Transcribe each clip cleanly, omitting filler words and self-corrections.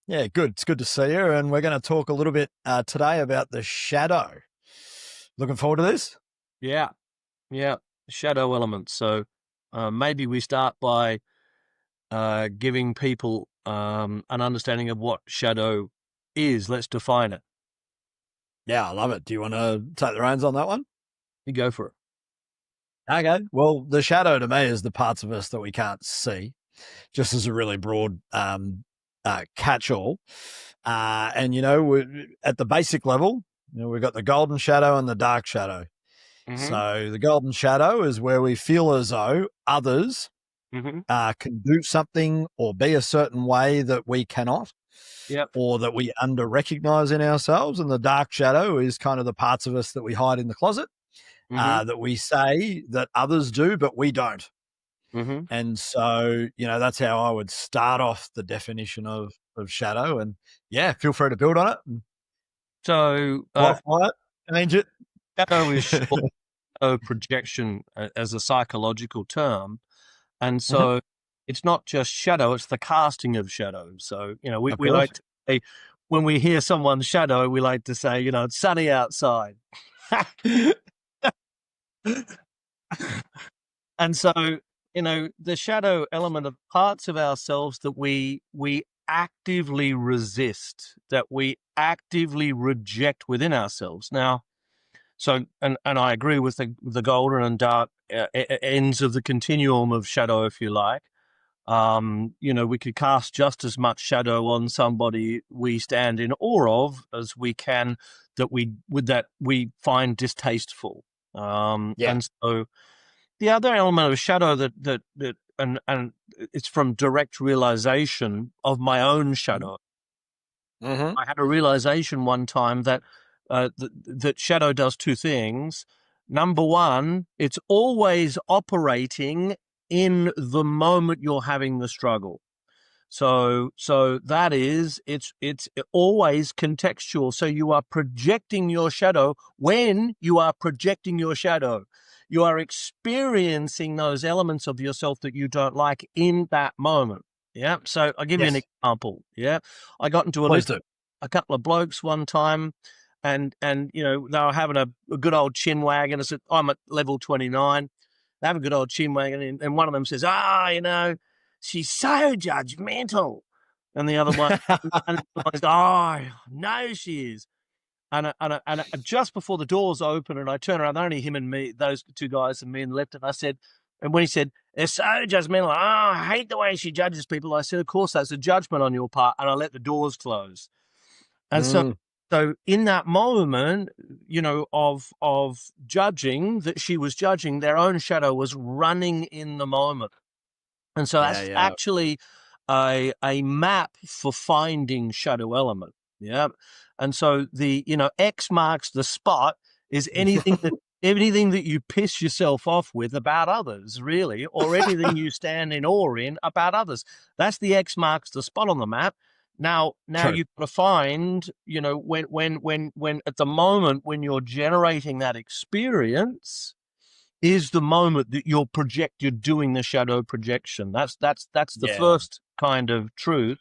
Yeah, good. It's good to see you. And we're going to talk a little bit today about the shadow. Looking forward to this? Yeah, yeah, shadow elements. So maybe we start by giving people an understanding of what shadow is. Let's define it. Yeah, I love it. Do you want to take the reins on that one? You go for it. Okay. Well, the shadow to me is the parts of us that we can't see, just as a really broad catch all. At the basic level, we've got the golden shadow and the dark shadow. Mm-hmm. So the golden shadow is where we feel as though others Mm-hmm. can do something or be a certain way that we cannot, Yep. or that we under recognize in ourselves. And the dark shadow is kind of the parts of us that we hide in the closet, Mm-hmm. that we say that others do, but we don't. Mm-hmm. And so, that's how I would start off the definition of shadow. And yeah, feel free to build on it and So modify it, change it. shadow is short of projection as a psychological term, and Mhm. so it's not just shadow; it's the casting of shadow. So we, Of we course. like to say when we hear someone's shadow, we like to say, it's sunny outside. And so, the shadow element of parts of ourselves that we actively resist, that we actively reject within ourselves. Now, so and I agree with the golden and dark ends of the continuum of shadow, if you like. We could cast just as much shadow on somebody we stand in awe of as we can that we find distasteful. Yeah. And so the other element of shadow that and it's from direct realization of my own shadow. Mm-hmm. I had a realization one time that that shadow does two things. Number one, it's always operating in the moment you're having the struggle. So that is it's always contextual. So you are projecting your shadow when you are projecting your shadow. You are experiencing those elements of yourself that you don't like in that moment. Yeah. So I'll give you an Yes. example. Yeah. I got into a Please lift do. with a couple of blokes one time, and they were having a good old chin wag, and I said, I'm at level 29. They have a good old chin wag, and one of them says, she's so judgmental. And the other one, and the other goes, oh, no, she is. And just before the doors open and I turn around, only him and me, those two guys and me and left. And I said, and when he said, they're so judgmental, I hate the way she judges people. I said, of course, that's a judgment on your part. And I let the doors close. And so, Mm. so in that moment, of judging that she was judging, their own shadow was running in the moment. And so Yeah, that's yeah. actually a map for finding shadow element. Yeah. And so the, X marks the spot is anything that you piss yourself off with about others, really, or anything you stand in awe in about others. That's the X marks the spot on the map. Now True. you've got to find, when at the moment when you're generating that experience, is the moment that you're doing the shadow projection. That's the Yeah. first kind of truth.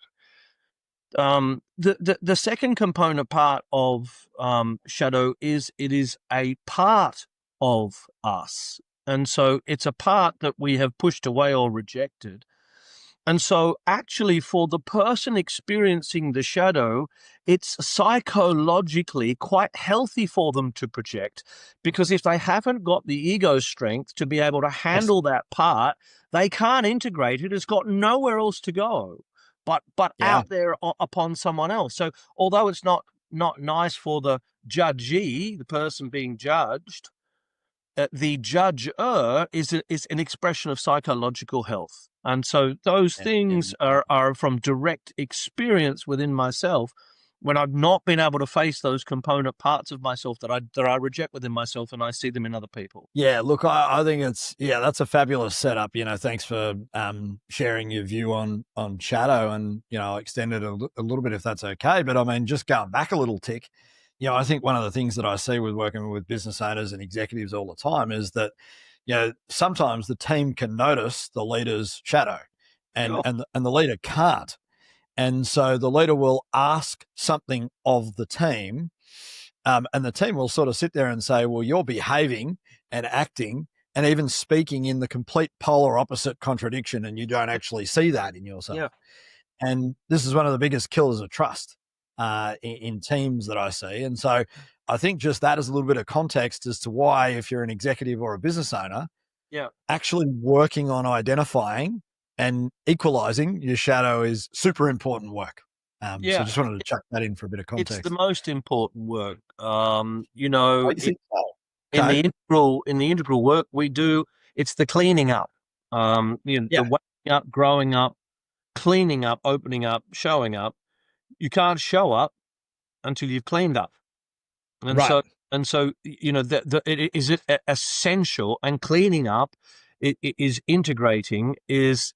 The second component part of shadow is it is a part of us, and so it's a part that we have pushed away or rejected. And so, actually, for the person experiencing the shadow, it's psychologically quite healthy for them to project, because if they haven't got the ego strength to be able to Yes. handle that part, they can't integrate it. It's got nowhere else to go but Yeah. out there upon someone else. So, although it's not nice for the judgee, the person being judged, the judger is an expression of psychological health. And so those Yeah. Yeah. things are from direct experience within myself when I've not been able to face those component parts of myself that I reject within myself, and I see them in other people. Yeah, look, I think that's a fabulous setup. Thanks for sharing your view on shadow, and I'll extend it a little bit if that's okay. But I mean, just going back a little tick, I think one of the things that I see with working with business owners and executives all the time is that sometimes the team can notice the leader's shadow, and Sure. and the leader can't. And so the leader will ask something of the team, and the team will sort of sit there and say, well, you're behaving and acting and even speaking in the complete polar opposite contradiction, and you don't actually see that in yourself. Yeah. And this is one of the biggest killers of trust in teams that I see. And so I think just that is a little bit of context as to why, if you're an executive or a business owner, actually working on identifying and equalizing your shadow is super important work. So just wanted to chuck that in for a bit of context. It's the most important work. In the integral work we do, it's the cleaning up. The waking up, growing up, cleaning up, opening up, showing up. You can't show up until you've cleaned up. And so it is essential, and cleaning up is integrating is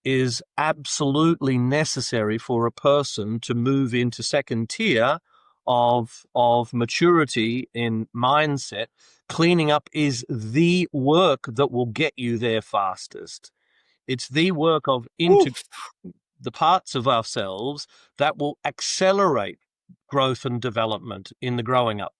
absolutely necessary for a person to move into second tier of maturity in mindset. Cleaning up is the work that will get you there fastest. It's the work of the parts of ourselves that will accelerate growth and development in the growing up.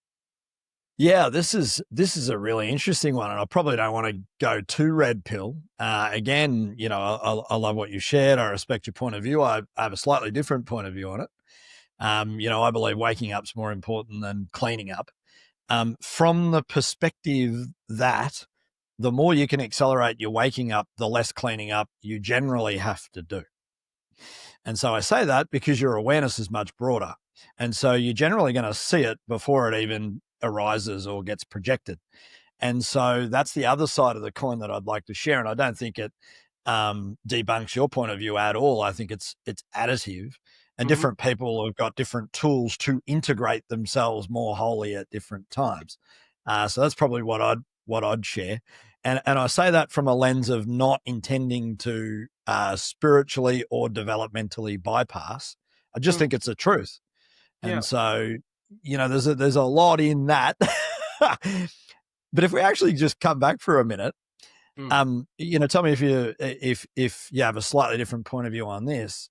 Yeah, this is a really interesting one, and I probably don't want to go too red pill. Again, I love what you shared. I respect your point of view. I have a slightly different point of view on it. I believe waking up's more important than cleaning up. From the perspective that the more you can accelerate your waking up, the less cleaning up you generally have to do. And so I say that because your awareness is much broader. And so you're generally going to see it before it even arises or gets projected. And so that's the other side of the coin that I'd like to share. And I don't think it debunks your point of view at all. I think it's additive, and different people have got different tools to integrate themselves more wholly at different times. So that's probably what I'd share. And I say that from a lens of not intending to spiritually or developmentally bypass. I just think it's the truth. And so, there's a lot in that. But if we actually just come back for a minute, tell me if you have a slightly different point of view on this.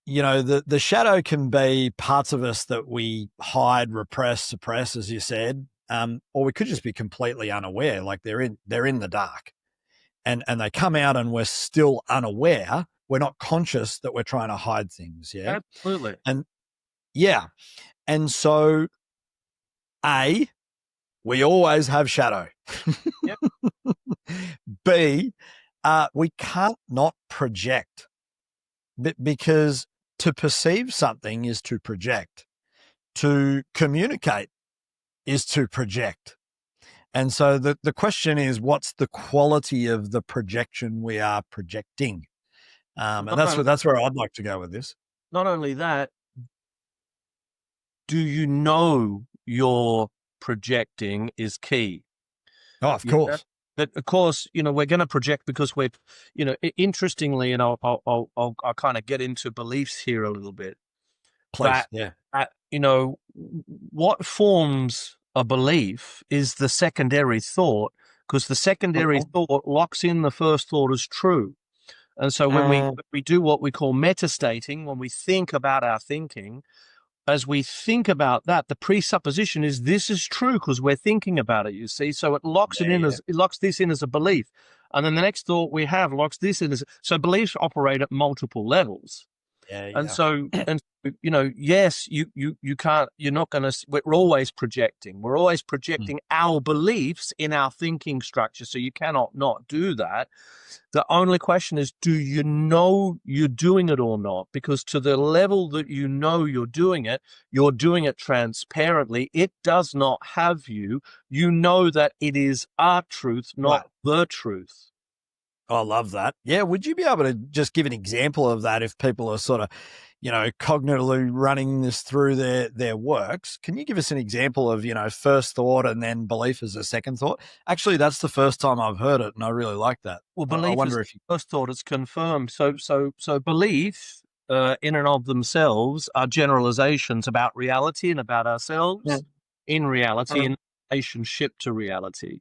The shadow can be parts of us that we hide, repress, suppress, as you said, or we could just be completely unaware, like they're in the dark, and they come out and we're still unaware. We're not conscious that we're trying to hide things. Yeah, absolutely. And so, we always have shadow. Yep. B, we can't not project, because to perceive something is to project. To communicate is to project. And so the question is, what's the quality of the projection we are projecting? And that's where I'd like to go with this. Not only that, do you know you're projecting is key. Oh, of course. But of course, we're going to project because we're, interestingly, and I'll kind of get into beliefs here a little bit. Please, What forms a belief is the secondary thought, because the secondary thought locks in the first thought as true. And so when we do what we call metastating, when we think about our thinking, as we think about that, the presupposition is this is true because we're thinking about it, you see. So it locks it locks this in as a belief. And then the next thought we have locks this in as, so beliefs operate at multiple levels. So, yes, you can't, you're not going to, we're always projecting. We're always projecting our beliefs in our thinking structure. So you cannot not do that. The only question is, do you know you're doing it or not? Because to the level that you know you're doing it transparently. It does not have you. You know that it is our truth, not the truth. I love that. Yeah. Would you be able to just give an example of that if people are sort of, cognitively running this through their works? Can you give us an example of, first thought and then belief as a second thought? Actually, that's the first time I've heard it, and I really like that. Well, belief is first thought. It's confirmed. So belief in and of themselves are generalizations about reality and about ourselves in reality, in relationship to reality.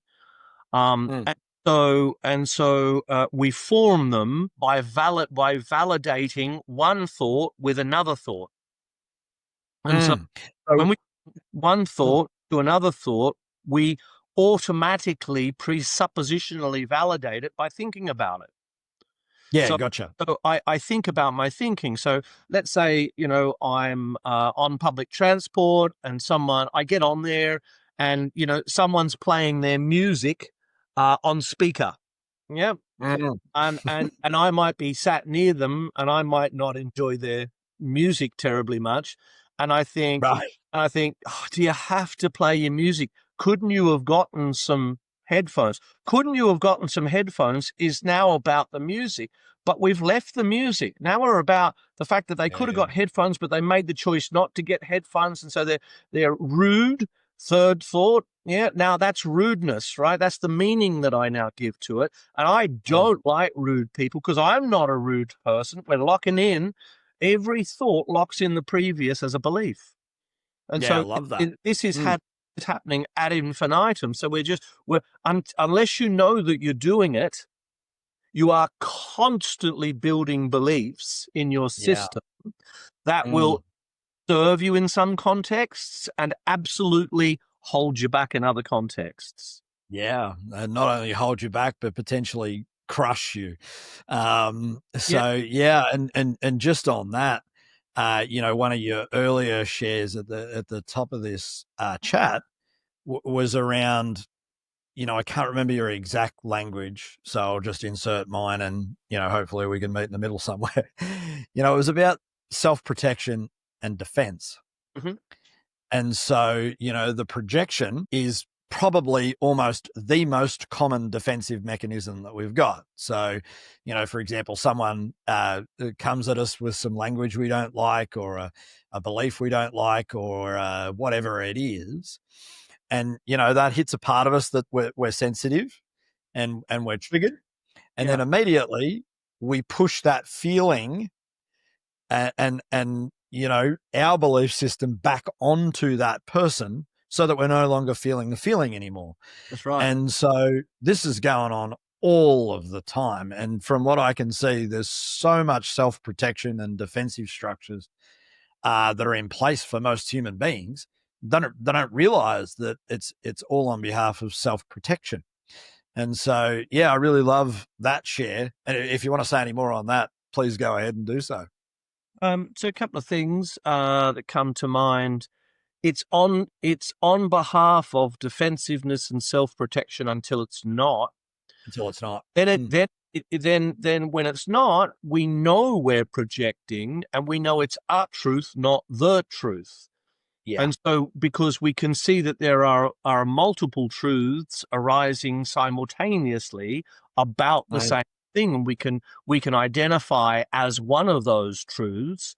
So we form them by validating one thought with another thought. And so when we one thought to another thought, we automatically presuppositionally validate it by thinking about it. Yeah, gotcha. So I think about my thinking. So let's say, I'm on public transport and I get on there and, someone's playing their music on speaker. Yeah. And I might be sat near them and I might not enjoy their music terribly much. And I think, Right. oh, do you have to play your music? Couldn't you have gotten some headphones? Couldn't you have gotten some headphones is now about the music, but we've left the music. Now we're about the fact that they could have got headphones, but they made the choice not to get headphones. And so they're rude. Third thought. Yeah. Now that's rudeness, right? That's the meaning that I now give to it. And I don't like rude people because I'm not a rude person. We're locking in. Every thought locks in the previous as a belief. And I love that. This is happening ad infinitum. So unless you know that you're doing it, you are constantly building beliefs in your system that will serve you in some contexts and absolutely hold you back in other contexts. Yeah, and not only hold you back, but potentially crush you. And just on that, one of your earlier shares at the top of this chat was around, I can't remember your exact language, so I'll just insert mine and, hopefully we can meet in the middle somewhere. It was about self-protection and defense. Mm-hmm. And so, the projection is probably almost the most common defensive mechanism that we've got. So, for example, someone comes at us with some language we don't like or a belief we don't like or whatever it is. And, that hits a part of us that we're sensitive and we're triggered. And then immediately we push that feeling and our belief system back onto that person so that we're no longer feeling the feeling anymore. That's right. And so this is going on all of the time. And from what I can see, there's so much self-protection and defensive structures that are in place for most human beings. They don't realize that it's all on behalf of self-protection. And so, I really love that share. And if you want to say any more on that, please go ahead and do so. So a couple of things that come to mind. It's on behalf of defensiveness and self-protection until it's not. Then when it's not, we know we're projecting and we know it's our truth, not the truth. Yeah. And so because we can see that there are multiple truths arising simultaneously about the same thing, and we can identify as one of those truths,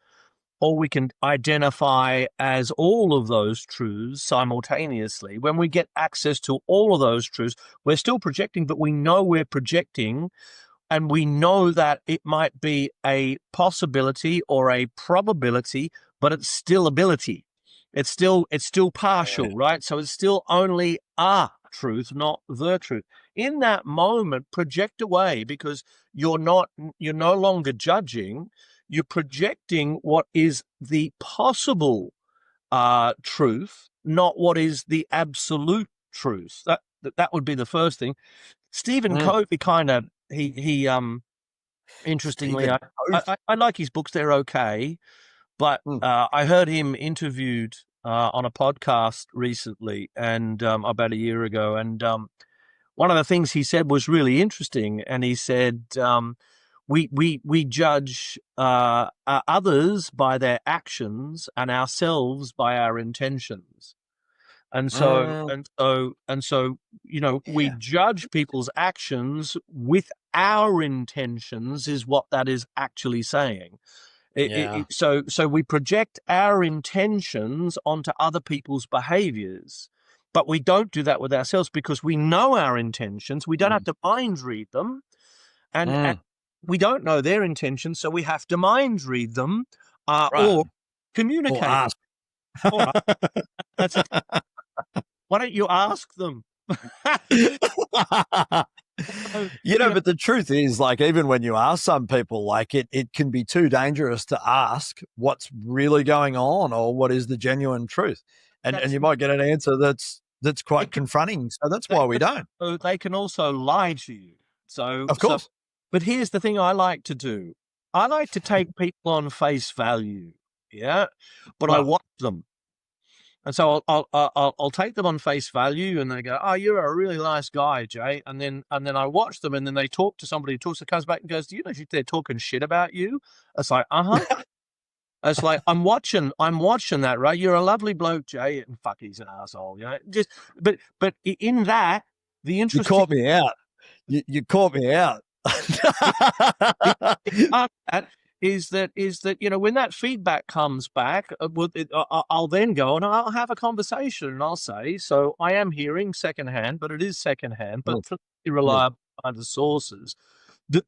or we can identify as all of those truths simultaneously. When we get access to all of those truths, we're still projecting, but we know we're projecting, and we know that it might be a possibility or a probability, but it's still ability. It's still partial, right? So it's still only a truth, not the truth. In that moment, project away, because you're no longer judging. You're projecting what is the possible truth, not what is the absolute truth. That would be the first thing. Stephen Covey he interestingly, I like his books. They're okay. But I heard him interviewed on a podcast recently, and about a year ago. And one of the things he said was really interesting. And he said, we judge others by their actions and ourselves by our intentions. And so, we judge people's actions with our intentions is what that is actually saying. So we project our intentions onto other people's behaviors, but we don't do that with ourselves because we know our intentions. We don't have to mind read them, and we don't know their intentions, so we have to mind read them or communicate. Or ask. That's it. Why don't you ask them? But the truth is, like, even when you ask some people, like, it can be too dangerous to ask what's really going on or what is the genuine truth. And you might get an answer that's quite confronting. So that's why we don't. They can also lie to you. So, Of course. but here's the thing I like to do. I like to take people on face value. Yeah. But I watch them. And so I'll take them on face value, and they go, "Oh, you're a really nice guy, Jay." And then I watch them, and then they talk to somebody who comes back and goes, "Do you know they're talking shit about you?" It's like, It's like, I'm watching that, right? You're a lovely bloke, Jay, and fuck, he's an asshole, but in that, the interesting. You caught me out. You caught me out. That is that when that feedback comes back, I'll then go and I'll have a conversation, and I'll say, so I am hearing secondhand, but it is secondhand, but from reliable kind of sources.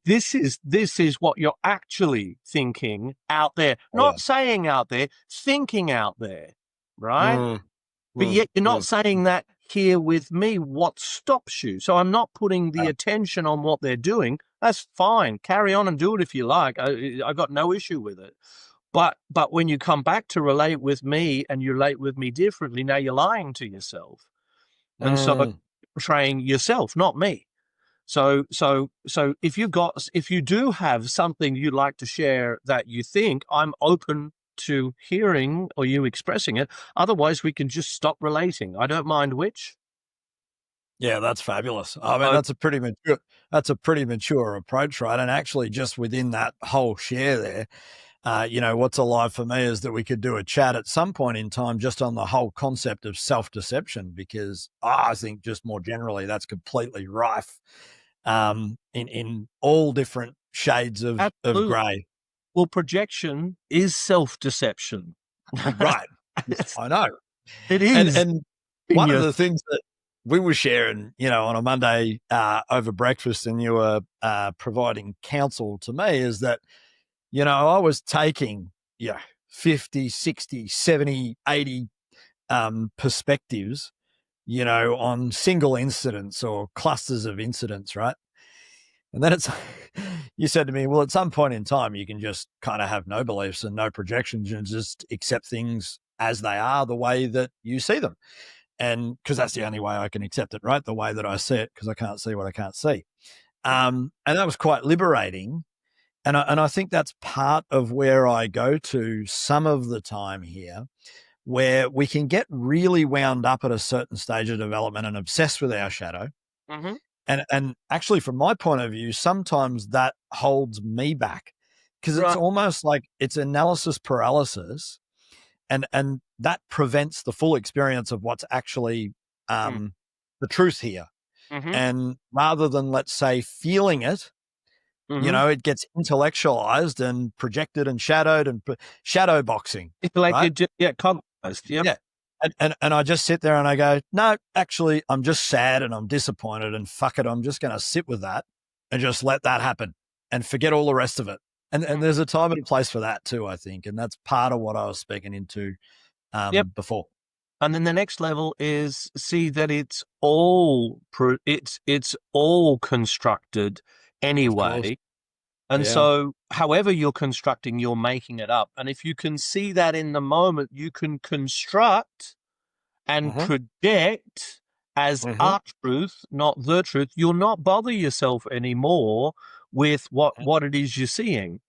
This is what you're actually thinking out there, not saying out there, thinking out there, right? But yet you're not saying that here with me. What stops you? So I'm not putting the attention on what they're doing. That's fine. Carry on and do it if you like. I got no issue with it. But when you come back to relate with me and you relate with me differently, now you're lying to yourself. And so portraying yourself, not me. So if you do have something you'd like to share that you think, I'm open to hearing or you expressing it. Otherwise, we can just stop relating. I don't mind which. Yeah, that's fabulous. I mean, that's a pretty mature approach, right? And actually, just within that whole share there, what's alive for me is that we could do a chat at some point in time just on the whole concept of self-deception, because I think just more generally that's completely rife in all different shades of grey. Well, projection is self-deception. Right. I know. It is. And one of the things that we were sharing, on a Monday over breakfast, and you were providing counsel to me, is that, I was taking 50, 60, 70, 80 perspectives, on single incidents or clusters of incidents, right? And then you said to me, well, at some point in time, you can just kind of have no beliefs and no projections and just accept things as they are, the way that you see them. And because that's the only way I can accept it, right? The way that I see it, because I can't see what I can't see. And that was quite liberating. And I think that's part of where I go to some of the time here, where we can get really wound up at a certain stage of development and obsessed with our shadow. Mm-hmm. And actually, from my point of view, sometimes that holds me back, because it's almost like it's analysis paralysis, and that prevents the full experience of what's actually the truth here. Mm-hmm. And rather than, let's say, feeling it, it gets intellectualized and projected and shadowed and shadow boxing. It's like, right? Cognized. Yep. Yeah. And I just sit there and I go, no, actually, I'm just sad and I'm disappointed, and fuck it, I'm just going to sit with that and just let that happen and forget all the rest of it. And there's a time and a place for that too, I think. And that's part of what I was speaking into before. And then the next level is see that it's all constructed anyway. And so however you're constructing, you're making it up. And if you can see that in the moment, you can construct and project as our truth, not the truth. You'll not bother yourself anymore with what it is you're seeing.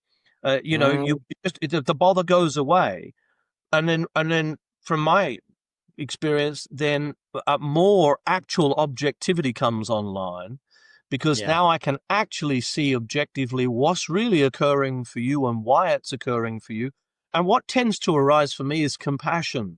The bother goes away. And then from my experience, then more actual objectivity comes online. Because now I can actually see objectively what's really occurring for you and why it's occurring for you. And what tends to arise for me is compassion.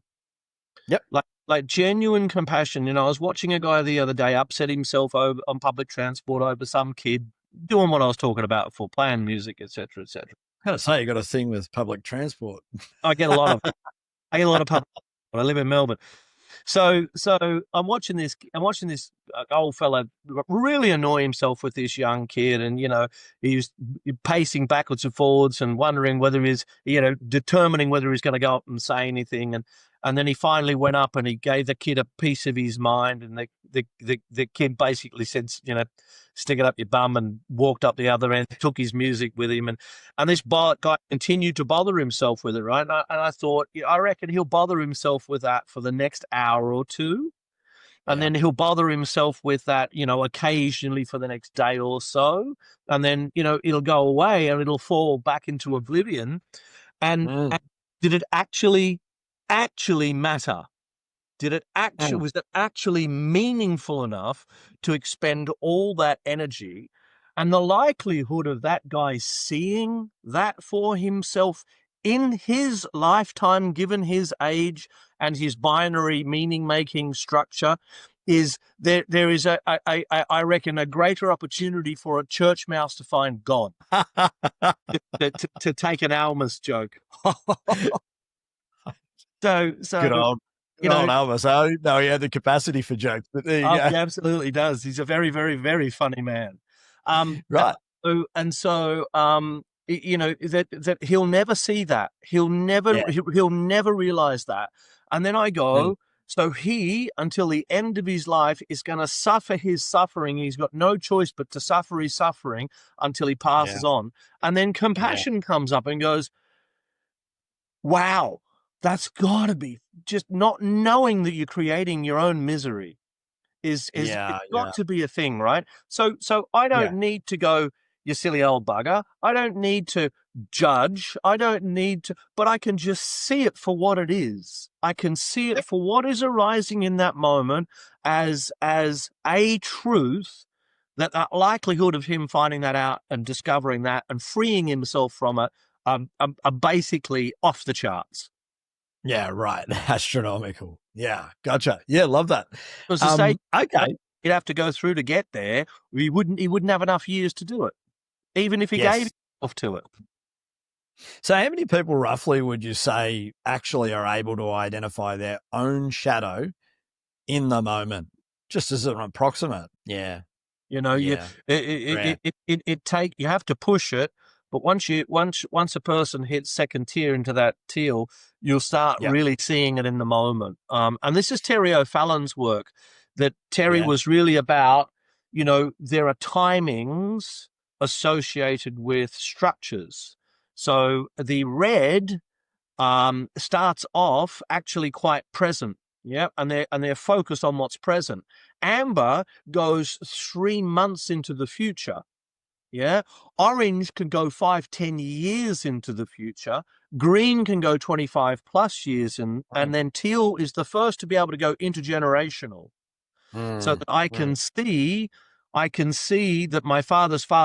Yep. Like genuine compassion. I was watching a guy the other day upset himself on public transport over some kid doing what I was talking about for playing music, etc., etc. I gotta say, you got a thing with public transport. I get a lot of public. I live in Melbourne. So I'm watching this old fella really annoy himself with this young kid, and he was pacing backwards and forwards and wondering whether he's determining whether he's going to go up and say anything, and then he finally went up and he gave the kid a piece of his mind, and the kid basically said, stick it up your bum, and walked up the other end, took his music with him, and this guy continued to bother himself with it, right? And I thought, I reckon he'll bother himself with that for the next hour or two, and then he'll bother himself with that, occasionally for the next day or so, and then it'll go away and it'll fall back into oblivion. And did it actually matter? Did it was it actually meaningful enough to expend all that energy? And the likelihood of that guy seeing that for himself in his lifetime, given his age and his binary meaning-making structure, is there is I reckon a greater opportunity for a church mouse to find God. to take an Almas joke. So Good old Almas. I didn't know he had the capacity for jokes, but there you go. He absolutely does. He's a very, very, very funny man. Right. So that he'll never see that. He'll never realize that. And then I go, so he, until the end of his life, is going to suffer his suffering. He's got no choice but to suffer his suffering until he passes on. And then compassion comes up and goes, wow, that's got to be just not knowing that you're creating your own misery is got to be a thing, right? So I don't need to go, you silly old bugger. I don't need to judge. I don't need to, but I can just see it for what it is. I can see it for what is arising in that moment as a truth, that the likelihood of him finding that out and discovering that and freeing himself from it are basically off the charts. Yeah, right. Astronomical. Yeah, gotcha. Yeah, love that. Because to say, okay, he'd have to go through to get there, he wouldn't have enough years to do it, even if he gave himself to it. So how many people roughly would you say actually are able to identify their own shadow in the moment, just as an approximate? Yeah. You have to push it. But once a person hits second tier into that teal, you'll start really seeing it in the moment. And this is Terry O'Fallon's work, that Terry was really about, there are timings associated with structures. So the red starts off actually quite present. Yeah, and they're focused on what's present. Amber goes 3 months into the future. Yeah, orange can go 5-10 years into the future. Green can go 25 plus years, and then teal is the first to be able to go intergenerational. So that I can see that my father's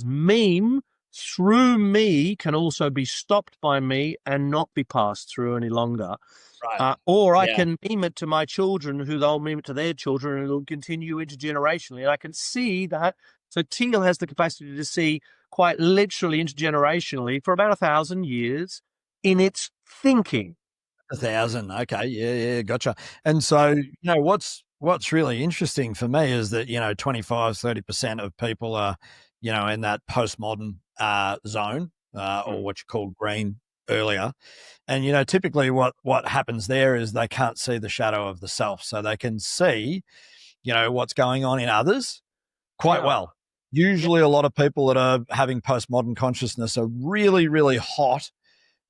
meme through me can also be stopped by me and not be passed through any longer. Right. Or I can meme it to my children, who they'll meme it to their children, and it'll continue intergenerationally. And I can see that. So teal has the capacity to see quite literally intergenerationally for about 1,000 years in its thinking. 1,000. Okay. Yeah. Gotcha. And so, what's really interesting for me is that, 25-30% of people are, in that postmodern zone, or what you called green earlier. And, typically what happens there is they can't see the shadow of the self. So they can see, what's going on in others quite well. Usually a lot of people that are having postmodern consciousness are really, really hot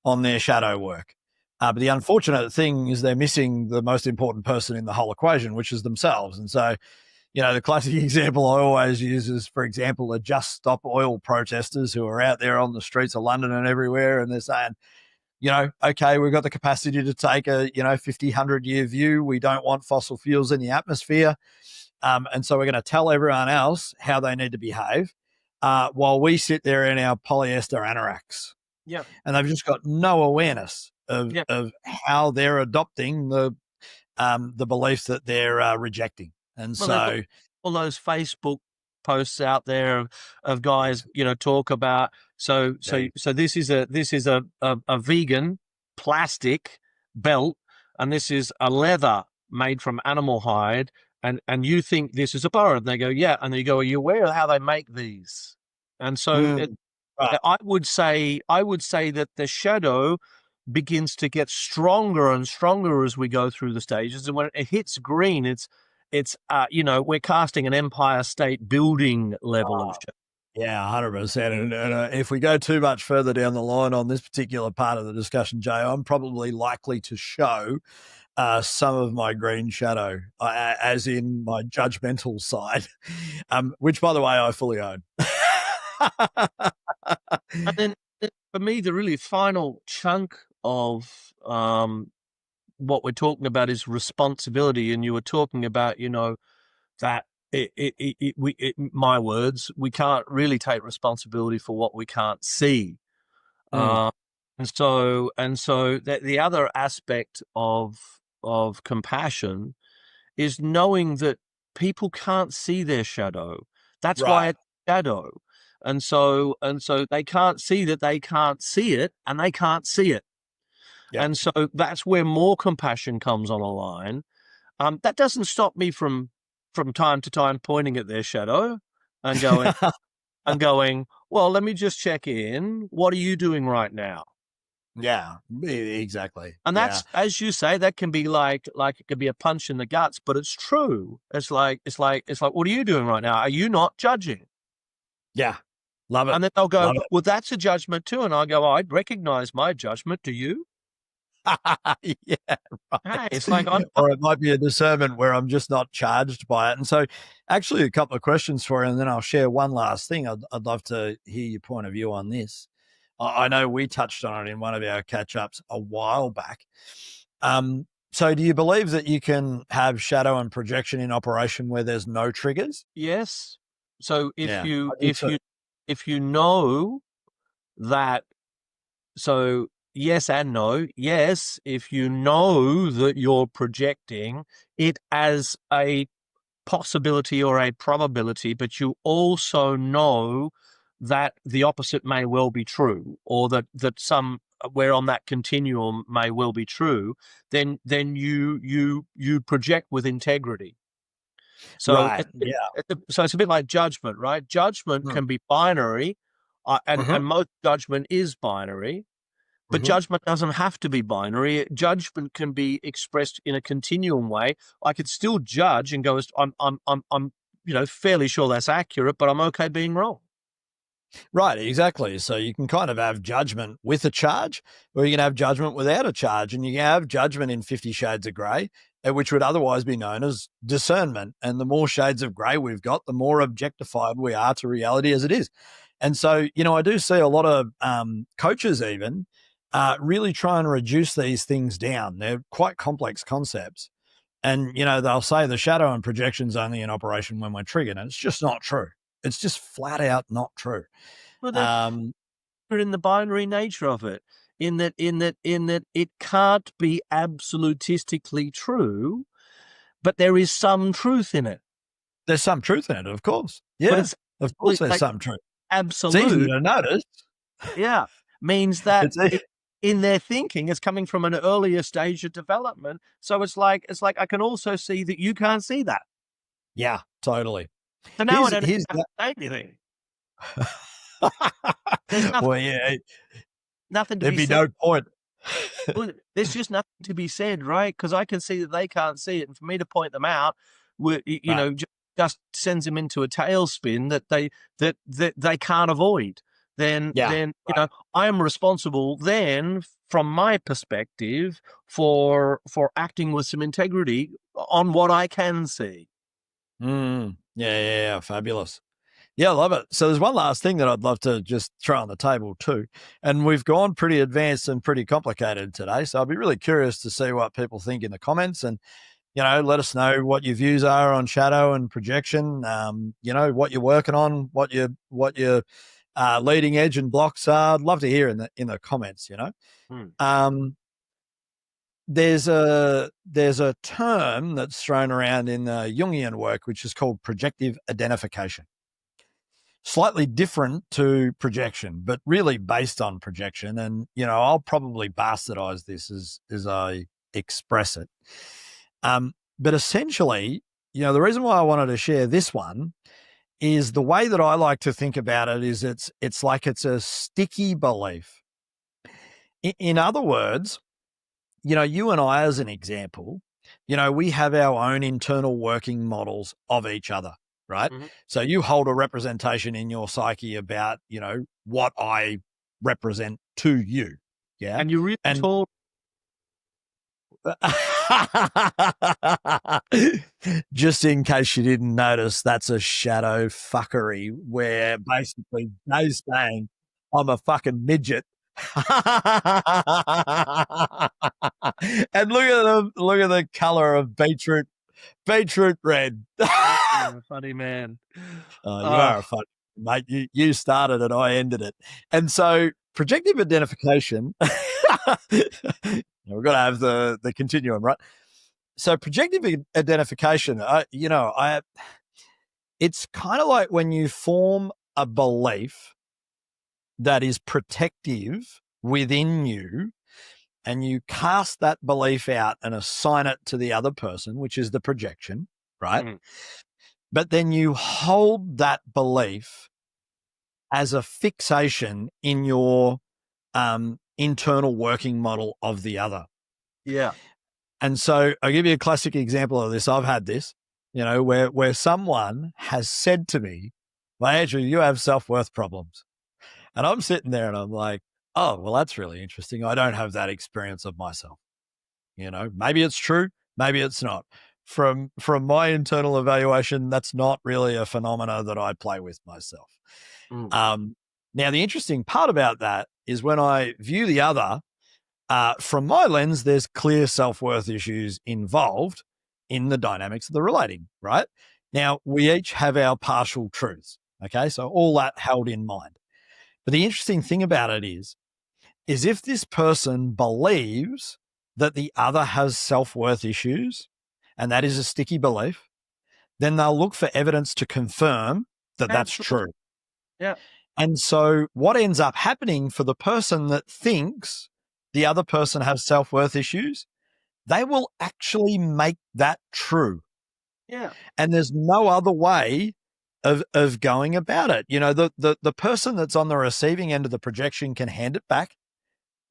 on their shadow work. But the unfortunate thing is they're missing the most important person in the whole equation, which is themselves. And so, the classic example I always use is, for example, the Just Stop Oil protesters who are out there on the streets of London and everywhere. And they're saying, okay, we've got the capacity to take a, 50, 100-year view. We don't want fossil fuels in the atmosphere. And so we're going to tell everyone else how they need to behave while we sit there in our polyester anoraks. Yeah. And they've just got no awareness of how they're adopting the beliefs that they're rejecting. And so all those Facebook posts out there of guys, talk about, so this is a vegan plastic belt, and this is a leather made from animal hide, and you think this is a burrow, and they go, yeah, and then you go, are you aware of how they make these? And so Right. I would say that the shadow begins to get stronger and stronger as we go through the stages, and when it hits green, it's we're casting an Empire State Building level of shadow. Yeah, 100%. And if we go too much further down the line on this particular part of the discussion, Jay, I'm probably likely to show some of my green shadow, as in my judgmental side, which, by the way, I fully own. And then for me, the really final chunk of what we're talking about is responsibility. And you were talking about, that my words, we can't really take responsibility for what we can't see. And so that the other aspect of compassion is knowing that people can't see their shadow. That's why it's shadow. And so they can't see that they can't see it, and they can't see it. Yep. And so that's where more compassion comes on a line. That doesn't stop me from time to time pointing at their shadow and going, well, let me just check in. What are you doing right now? Yeah, exactly. And that's, as you say, that can be like it could be a punch in the guts, but it's true. It's like, what are you doing right now? Are you not judging? Yeah. Love it. And then they'll go, well, that's a judgment too. And I go, I recognize my judgment. Do you? Yeah, right. Hey, it's like, or it might be a discernment where I'm just not charged by it. And so, actually, a couple of questions for you, and then I'll share one last thing. I'd love to hear your point of view on this. I know we touched on it in one of our catch-ups a while back. So do you believe that you can have shadow and projection in operation where there's no triggers? Yes. So if you know that, so yes and no. Yes, if you know that you're projecting it as a possibility or a probability, but you also know that the opposite may well be true, or that somewhere on that continuum may well be true, then you project with integrity. So so it's a bit like judgment, right? Judgment can be binary, and most judgment is binary. But judgment doesn't have to be binary. Judgment can be expressed in a continuum way. I could still judge and go, I'm fairly sure that's accurate, but I'm okay being wrong. Right, exactly. So you can kind of have judgment with a charge, or you can have judgment without a charge, and you can have judgment in 50 Shades of Grey, which would otherwise be known as discernment. And the more shades of grey we've got, the more objectified we are to reality as it is. And so, I do see a lot of coaches even really try and reduce these things down. They're quite complex concepts. And, they'll say the shadow and projection's only in operation when we're triggered, and it's just not true. It's just flat out not true. Well, in the binary nature of it, in that it can't be absolutistically true, but there is some truth in it. There's some truth in it, of course. Yeah, of course there's some truth. Absolute. It's easy to notice. Yeah, means that in their thinking, it's coming from an earlier stage of development. So it's like I can also see that you can't see that. Yeah, totally. So now I don't have to say anything. Well, yeah. Nothing to There'd be said. No point. Well, there's just nothing to be said, right? Because I can see that they can't see it. And for me to point them out, just sends them into a tailspin that they can't avoid. Then I am responsible then, from my perspective, for acting with some integrity on what I can see. Yeah, fabulous. Yeah, I love it. So there's one last thing that I'd love to just throw on the table too. And we've gone pretty advanced and pretty complicated today. So I'll be really curious to see what people think in the comments, and, let us know what your views are on shadow and projection. What you're working on, what your leading edge and blocks are. I'd love to hear in the comments, There's a term that's thrown around in Jungian work, which is called projective identification. Slightly different to projection, but really based on projection. And, I'll probably bastardize this as I express it. But essentially, the reason why I wanted to share this one is the way that I like to think about it is it's like it's a sticky belief. In other words, you and I, as an example, we have our own internal working models of each other, right? Mm-hmm. So you hold a representation in your psyche about, what I represent to you. Yeah. And you really told. Just in case you didn't notice, that's a shadow fuckery where basically Jay's saying I'm a fucking midget. And look at the color of beetroot red. Funny man. You are a funny mate. You started it, I ended it. And so projective identification, we've got to have the continuum, right? So projective identification, it's kind of like when you form a belief that is protective within you and you cast that belief out and assign it to the other person, which is the projection, right? Mm-hmm. But then you hold that belief as a fixation in your internal working model of the other. Yeah. And so I'll give you a classic example of this. I've had this, where someone has said to me, well, Andrew, you have self-worth problems. And I'm sitting there and I'm like, oh, well, that's really interesting. I don't have that experience of myself. Maybe it's true, maybe it's not. From my internal evaluation, that's not really a phenomena that I play with myself. Mm. Now, the interesting part about that is when I view the other, from my lens, there's clear self-worth issues involved in the dynamics of the relating, right? Now, we each have our partial truths, okay? So all that held in mind. But the interesting thing about it is if this person believes that the other has self-worth issues, and that is a sticky belief, then they'll look for evidence to confirm that that's true. Yeah. And so what ends up happening for the person that thinks the other person has self-worth issues, they will actually make that true. Yeah. And there's no other way of going about it. The person that's on the receiving end of the projection can hand it back,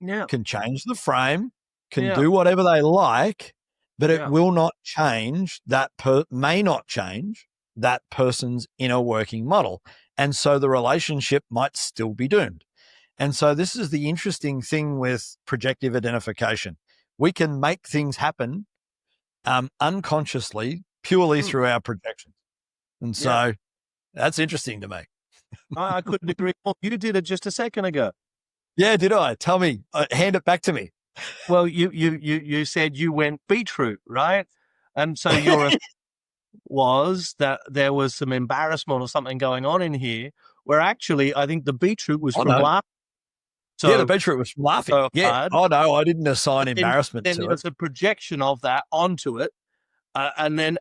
can change the frame, can do whatever they like, but it will not change may not change that person's inner working model. And so the relationship might still be doomed. And so this is the interesting thing with projective identification. We can make things happen unconsciously, purely through our projections. And so that's interesting to me. I couldn't agree more. You did it just a second ago. Yeah, did I? Tell me, hand it back to me. Well, you said you went beetroot, right? And so your was that there was some embarrassment or something going on in here, where actually I think the beetroot was from laughing. So, the beetroot was from laughing. So yeah. Oh no, I didn't assign embarrassment to it. Then there's a projection of that onto it. And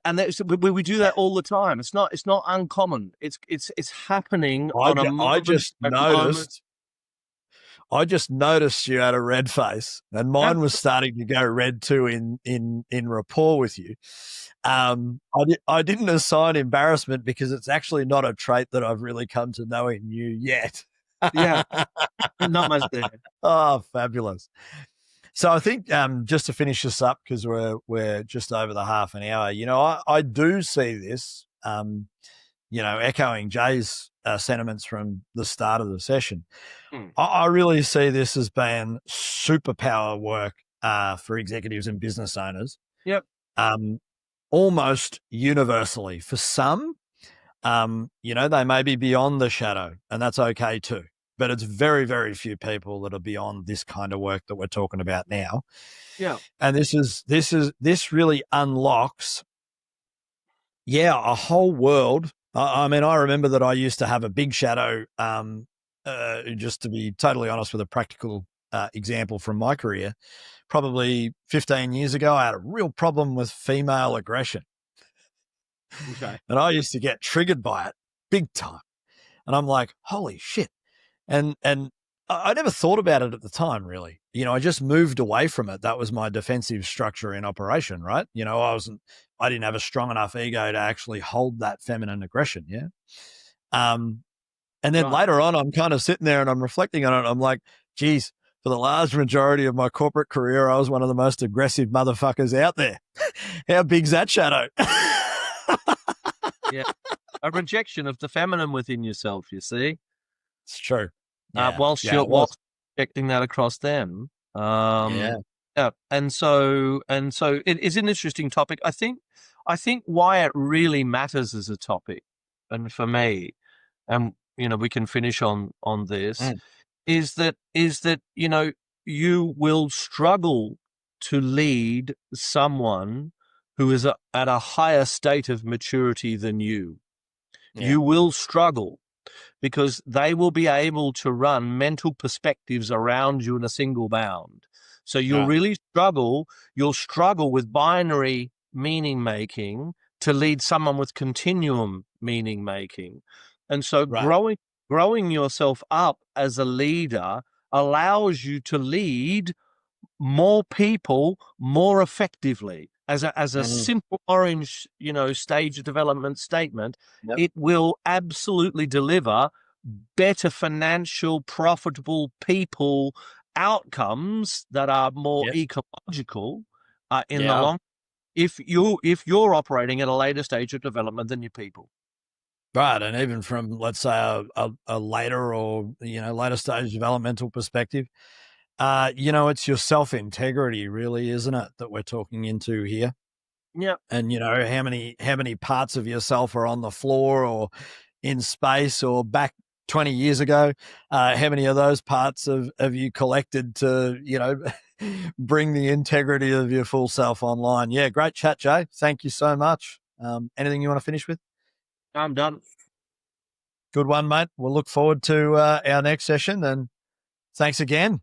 we do that all the time. It's not uncommon. It's happening on a moment. I just noticed you had a red face, and mine was starting to go red too in rapport with you. I didn't assign embarrassment because it's actually not a trait that I've really come to know in you yet. Yeah, not much there. Oh, fabulous. So I think just to finish this up, because we're just over the half an hour, I do see this, echoing Jay's sentiments from the start of the session. I really see this as being superpower work for executives and business owners. Yep. Almost universally. For some, they may be beyond the shadow, and that's okay too. But it's very, very few people that are beyond this kind of work that we're talking about now. Yeah. And this really unlocks, a whole world. I mean, I remember that I used to have a big shadow, just to be totally honest with a practical example from my career. Probably 15 years ago, I had a real problem with female aggression. Okay. And I used to get triggered by it big time. And I'm like, holy shit. And I never thought about it at the time, really. I just moved away from it. That was my defensive structure in operation, right? I didn't have a strong enough ego to actually hold that feminine aggression. Yeah. And then later on, I'm kind of sitting there and I'm reflecting on it. I'm like, geez, for the large majority of my corporate career, I was one of the most aggressive motherfuckers out there. How big's that shadow? Yeah. A rejection of the feminine within yourself, you see. It's true. Whilst projecting that across them. Yeah. And so it is an interesting topic. I think why it really matters as a topic, and for me, and we can finish on this, is that you will struggle to lead someone who is at a higher state of maturity than you. Yeah. You will struggle because they will be able to run mental perspectives around you in a single bound. So you'll really struggle. You'll struggle with binary meaning making to lead someone with continuum meaning making. And so growing yourself up as a leader allows you to lead more people more effectively. As a simple orange, stage of development statement, it will absolutely deliver better financial, profitable people outcomes that are more ecological in the long. If you're operating at a later stage of development than your people. Right, and even from, let's say, a later or later stage developmental perspective, it's your self-integrity, really, isn't it, that we're talking into here? Yeah. And how many parts of yourself are on the floor or in space, or back 20 years ago, how many of those parts have you collected to bring the integrity of your full self online? Yeah, great chat, Jay. Thank you so much. Anything you want to finish with? I'm done. Good one, mate. We'll look forward to our next session, and thanks again.